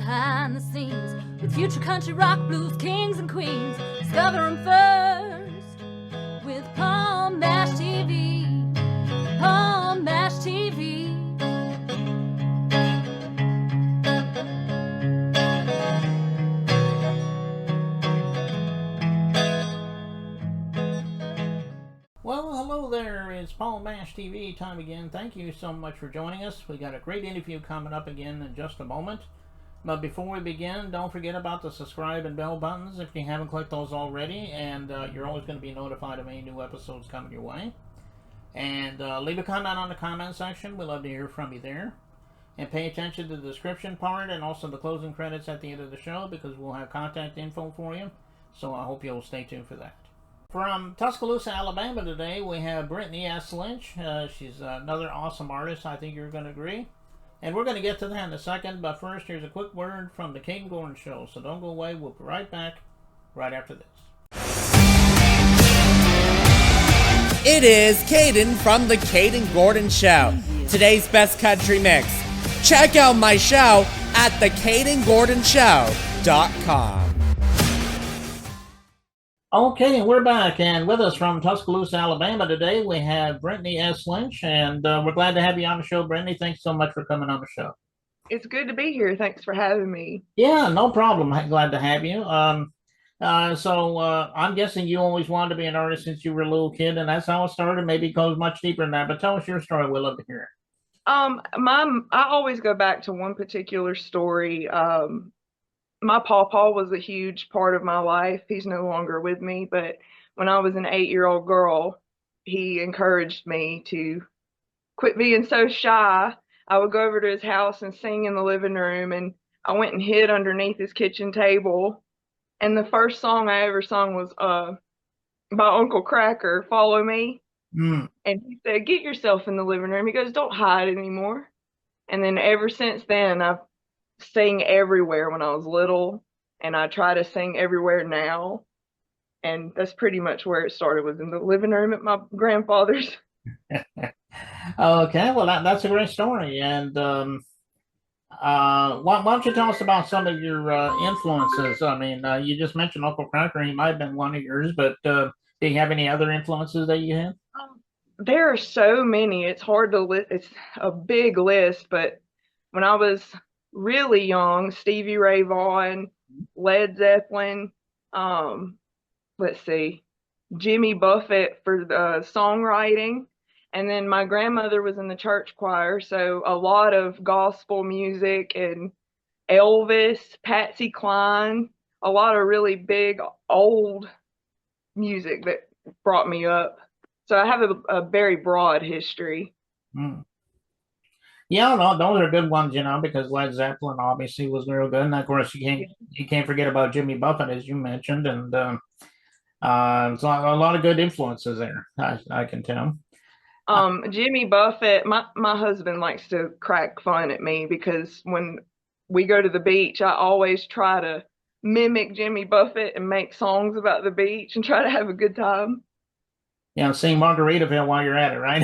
behind the scenes with future country rock blues kings and queens. Discover them first with Palm Bash TV. Palm Bash TV. Well, hello there. It's Palm Bash TV time again. Thank you so much for joining us. We got a great interview coming up again in just a moment. But before we begin, don't forget about the subscribe and bell buttons if you haven't clicked those already, and you're always going to be notified of any new episodes coming your way. And leave a comment on the comment section. We'd love to hear from you there. And pay attention to the description part and also the closing credits at the end of the show, because we'll have contact info for you. So I hope you'll stay tuned for that. From Tuscaloosa, Alabama today, we have Brittni S. Lynch. She's another awesome artist, I think you're going to agree. And we're going to get to that in a second, but first, here's a quick word from the Kate and Gordon Show. So don't go away, we'll be right back right after this. It is Caden from the Kate and Gordon Show, today's best country mix. Check out my show at thecadeandgordonshow.com. Okay, we're back, and with us from Tuscaloosa, Alabama today, we have Brittni S. Lynch, and we're glad to have you on the show, Brittni. Thanks so much for coming on the show. It's good to be here. Thanks for having me. Yeah, no problem. Glad to have you. So I'm guessing you always wanted to be an artist since you were a little kid, and that's how it started. Maybe it goes much deeper than that, but tell us your story. We'd love to hear it. I always go back to one particular story. My pawpaw was a huge part of my life. He's no longer with me, but when I was an 8-year-old girl, he encouraged me to quit being so shy. I would go over to his house and sing in the living room, and I went and hid underneath his kitchen table. And the first song I ever sung was by Uncle Cracker, Follow Me. And he said, get yourself in the living room. He goes, don't hide anymore. And then ever since then, I've sang everywhere when I was little, and I try to sing everywhere now. And that's pretty much where it started, was in the living room at my grandfather's. Okay, well, that's a great story. And why don't you tell us about some of your influences? I mean, you just mentioned Uncle Cracker. He might have been one of yours, but do you have any other influences that you had? There are so many. It's hard to list. It's a big list, but when I was really young, Stevie Ray Vaughan, Led Zeppelin, let's see, Jimmy Buffett for the songwriting. And then my grandmother was in the church choir, so a lot of gospel music and Elvis, Patsy Cline, a lot of really big old music that brought me up. So I have a very broad history. Yeah, no, those are good ones, because Led Zeppelin obviously was real good, and of course you can't forget about Jimmy Buffett, as you mentioned, and so a lot of good influences there. I can tell. Jimmy Buffett, my husband likes to crack fun at me because when we go to the beach, I always try to mimic Jimmy Buffett and make songs about the beach and try to have a good time. Yeah, sing Margaritaville while you're at it, right?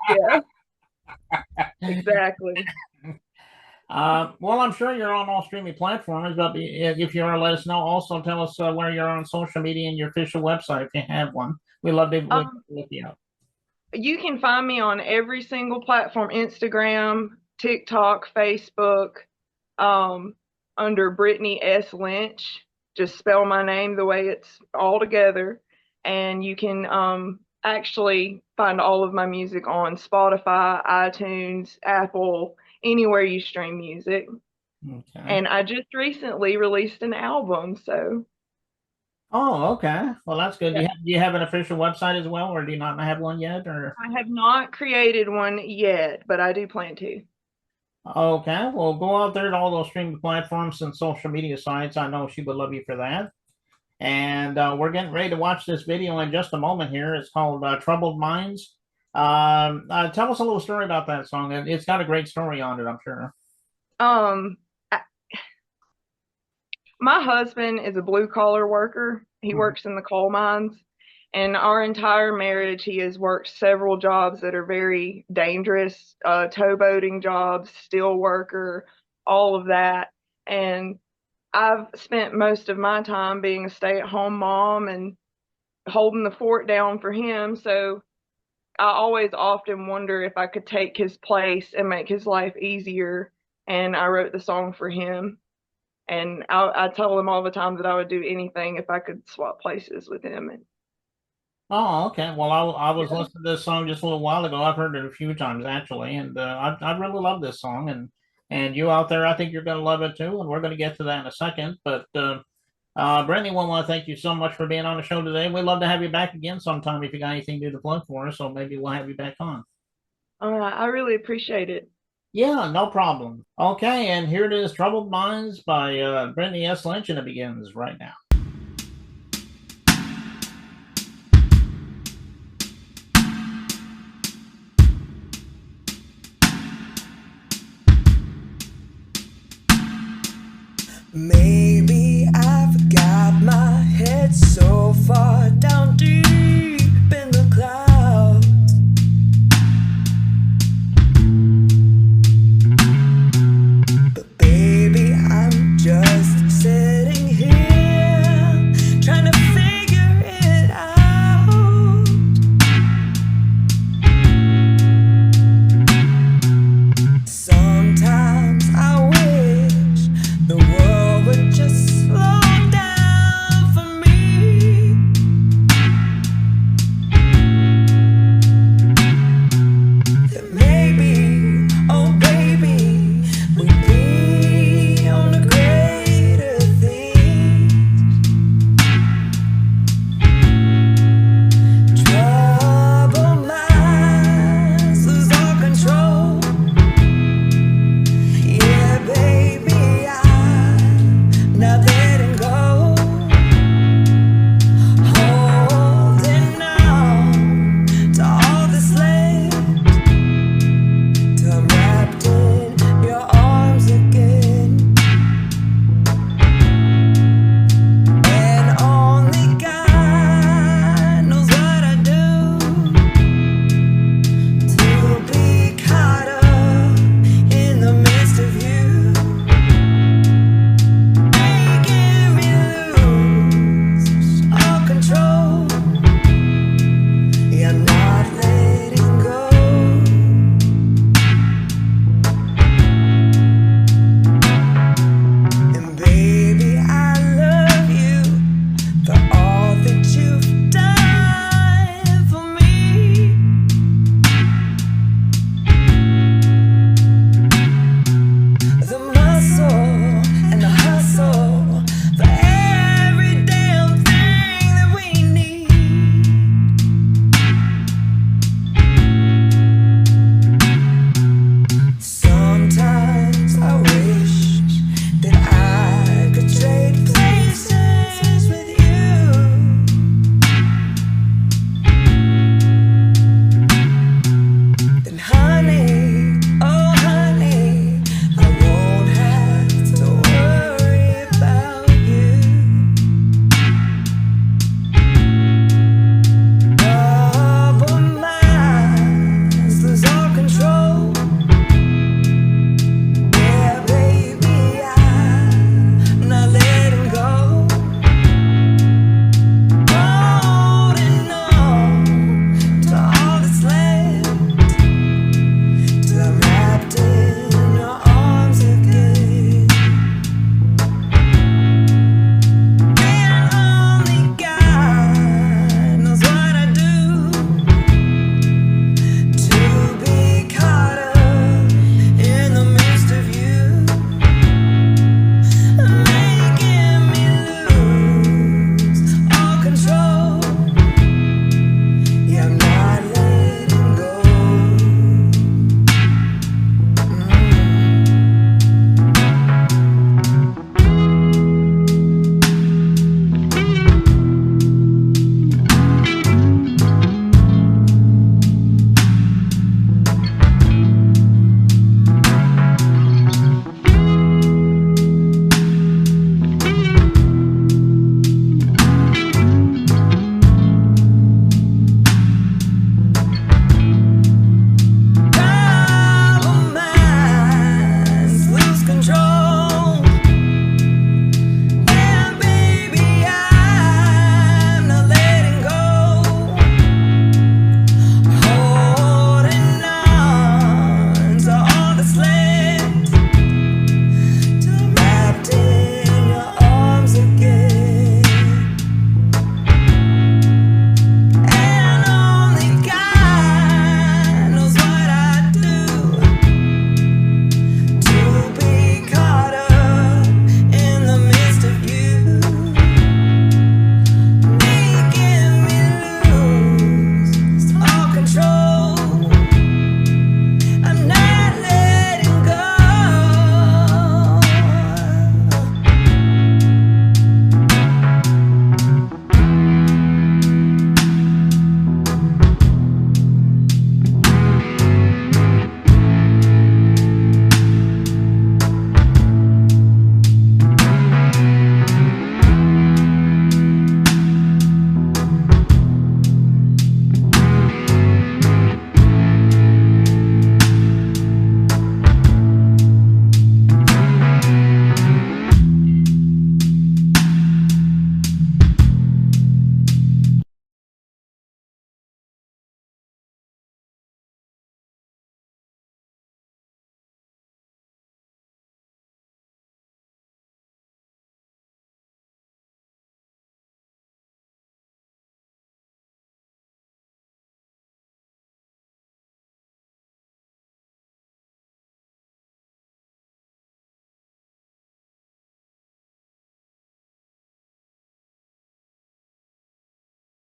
Yeah. Exactly. Well, I'm sure you're on all streaming platforms, but if you are, let us know. Also, tell us where you're on social media and your official website if you have one. We love to look you up. You can find me on every single platform: Instagram, TikTok, Facebook, under Brittni S. Lynch. Just spell my name the way it's all together. And you can actually find all of my music on Spotify, iTunes, Apple, anywhere you stream music. Okay. And I just recently released an album, so. Oh, okay. Well, that's good. Yeah. Do you have an official website as well, or do you not have one yet? Or I have not created one yet, but I do plan to. Okay. Well, go out there to all those streaming platforms and social media sites. I know she would love you for that. And we're getting ready to watch this video in just a moment here. It's called Troubled Minds. Tell us a little story about that song. It's got a great story on it, I'm sure. My husband is a blue-collar worker. He works in the coal mines. And our entire marriage, he has worked several jobs that are very dangerous, towboating jobs, steel worker, all of that. And I've spent most of my time being a stay-at-home mom and holding the fort down for him. So I always often wonder if I could take his place and make his life easier. And I wrote the song for him. And I tell him all the time that I would do anything if I could swap places with him. And Oh, okay. Well, I was yeah. listening to this song just a little while ago. I've heard it a few times actually, and I really love this song. And you out there, I think you're going to love it too. And we're going to get to that in a second. But Brittni, we want to thank you so much for being on the show today. We'd love to have you back again sometime if you got anything new to plug for us. So maybe we'll have you back on. All right, I really appreciate it. Yeah, no problem. Okay, and here it is, "Troubled Minds" by Brittni S. Lynch, and it begins right now. Maybe